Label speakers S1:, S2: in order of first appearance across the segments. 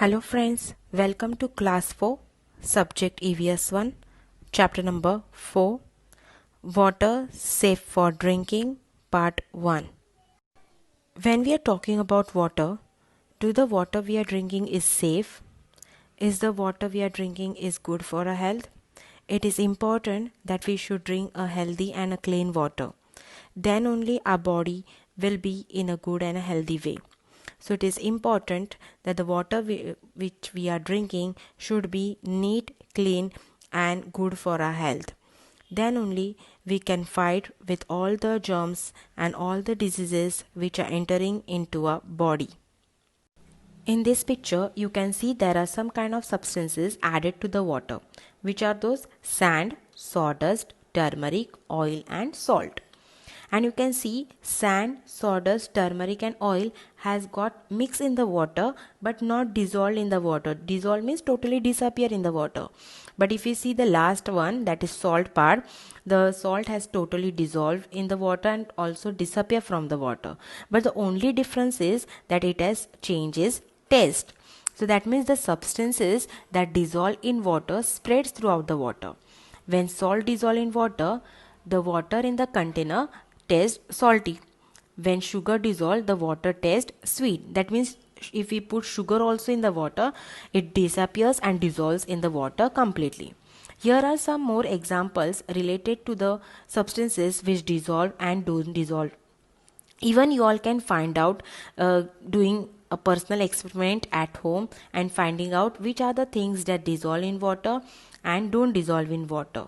S1: Hello friends, welcome to class 4, subject EVS 1, chapter number 4, water safe for drinking, part 1. When we are talking about water, do the water we are drinking is safe? Is the water we are drinking is good for our health? It is important that we should drink a healthy and a clean water. Then only our body will be in a good and a healthy way. So it is important that the water which we are drinking should be neat, clean and good for our health. Then only we can fight with all the germs and all the diseases which are entering into our body. In this picture, you can see there are some kind of substances added to the water, which are those sand, sawdust, turmeric, oil and salt. And you can see sand, sawdust, turmeric and oil has got mixed in the water but not dissolved in the water. Dissolved means totally disappear in the water. But if you see the last one, that is salt part, the salt has totally dissolved in the water and also disappear from the water. But the only difference is that it has changes taste. So that means the substances that dissolve in water spreads throughout the water. When salt dissolve in water, the water in the container tastes salty. When sugar dissolve, the water tastes sweet. That means if we put sugar also in the water, it disappears and dissolves in the water completely. Here are some more examples related to the substances which dissolve and don't dissolve. Even you all can find out doing a personal experiment at home and finding out which are the things that dissolve in water and don't dissolve in water.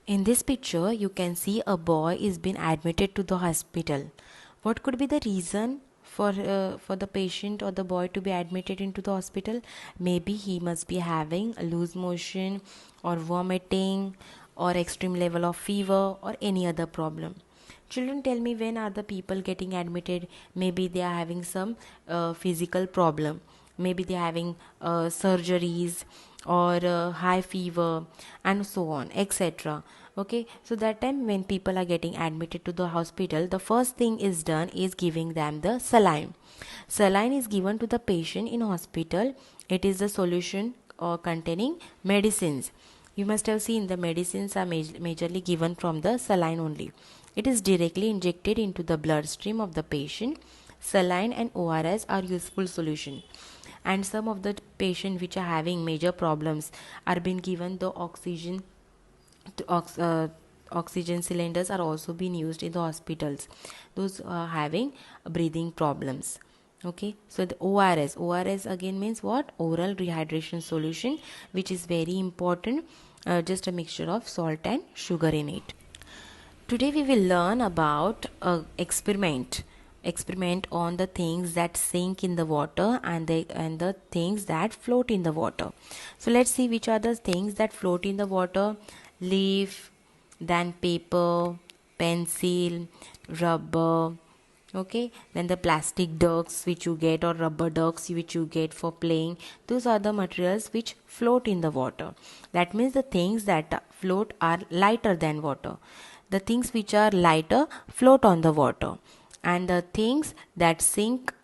S1: In this picture, you can see a boy is been admitted to the hospital. What could be the reason for the patient or the boy to be admitted into the hospital? Maybe he must be having a loose motion or vomiting or extreme level of fever or any other problem. Children, tell me, when are the people getting admitted? Maybe they are having some physical problem. Maybe they are having surgeries or high fever and so on, etc. Okay, so that time when people are getting admitted to the hospital, the first thing is done is giving them the saline. Saline is given to the patient in hospital. It is the solution containing medicines. You must have seen the medicines are majorly given from the saline only. It is directly injected into the bloodstream of the patient. Saline and ORS are useful solution. And some of the patients which are having major problems are being given the oxygen oxygen cylinders are also being used in the hospitals, those having breathing problems. Okay, so the ORS again means what? Oral rehydration solution, which is very important, just a mixture of salt and sugar in it. Today we will learn about experiment on the things that sink in the water and the things that float in the water. So let's see which are the things that float in the water. Leaf, then paper, pencil, rubber, okay, then the plastic ducks which you get or rubber ducks which you get for playing, those are the materials which float in the water. That means the things that float are lighter than water. The things which are lighter float on the water, and the things that sink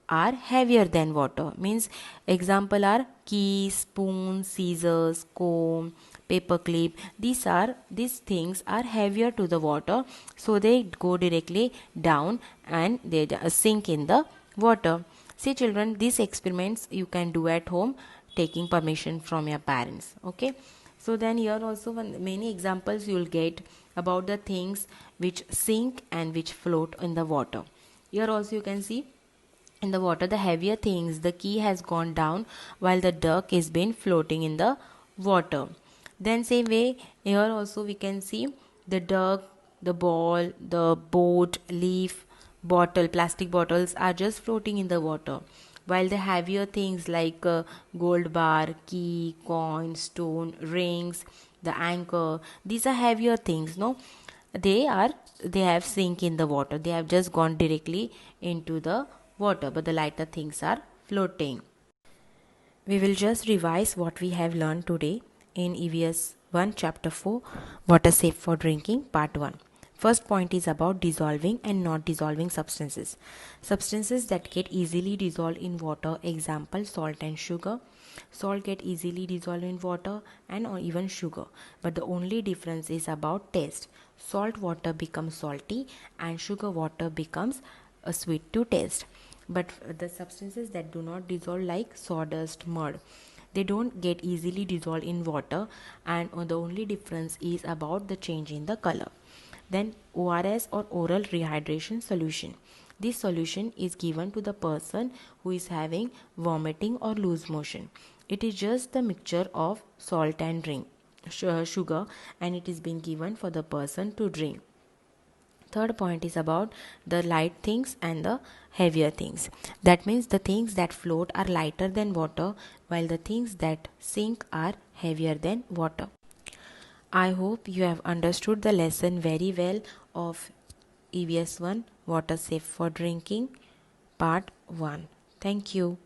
S1: are heavier than water. Means example are key, spoon, scissors, comb, paper clip. These things are heavier to the water, so they go directly down and they sink in the water. See children, these experiments you can do at home taking permission from your parents. Okay, so then here also many examples you will get about the things which sink and which float in the water. Here also you can see in the water the heavier things, the key has gone down while the duck is been floating in the water. Then same way here also we can see the duck, the ball, the boat, leaf, bottle, plastic bottles are just floating in the water, while the heavier things like gold bar, key, coin, stone, rings, the anchor, these are heavier things, no, they have sink in the water, they have just gone directly into the water, but the lighter things are floating. We will just revise what we have learned today in EVS 1 chapter 4, water safe for drinking, part 1. First point is about dissolving and not dissolving substances. Substances that get easily dissolved in water, example salt and sugar. Salt get easily dissolved in water and or even sugar, but the only difference is about taste. Salt water becomes salty and sugar water becomes sweet to taste. But the substances that do not dissolve, like sawdust, mud, they don't get easily dissolved in water, and the only difference is about the change in the color. Then ORS or oral rehydration solution. This solution is given to the person who is having vomiting or loose motion. It is just the mixture of salt and drink sugar, and it is being given for the person to drink. Third point is about the light things and the heavier things. That means the things that float are lighter than water, while the things that sink are heavier than water. I hope you have understood the lesson very well of EVS 1 Water Safe for Drinking Part 1. Thank you.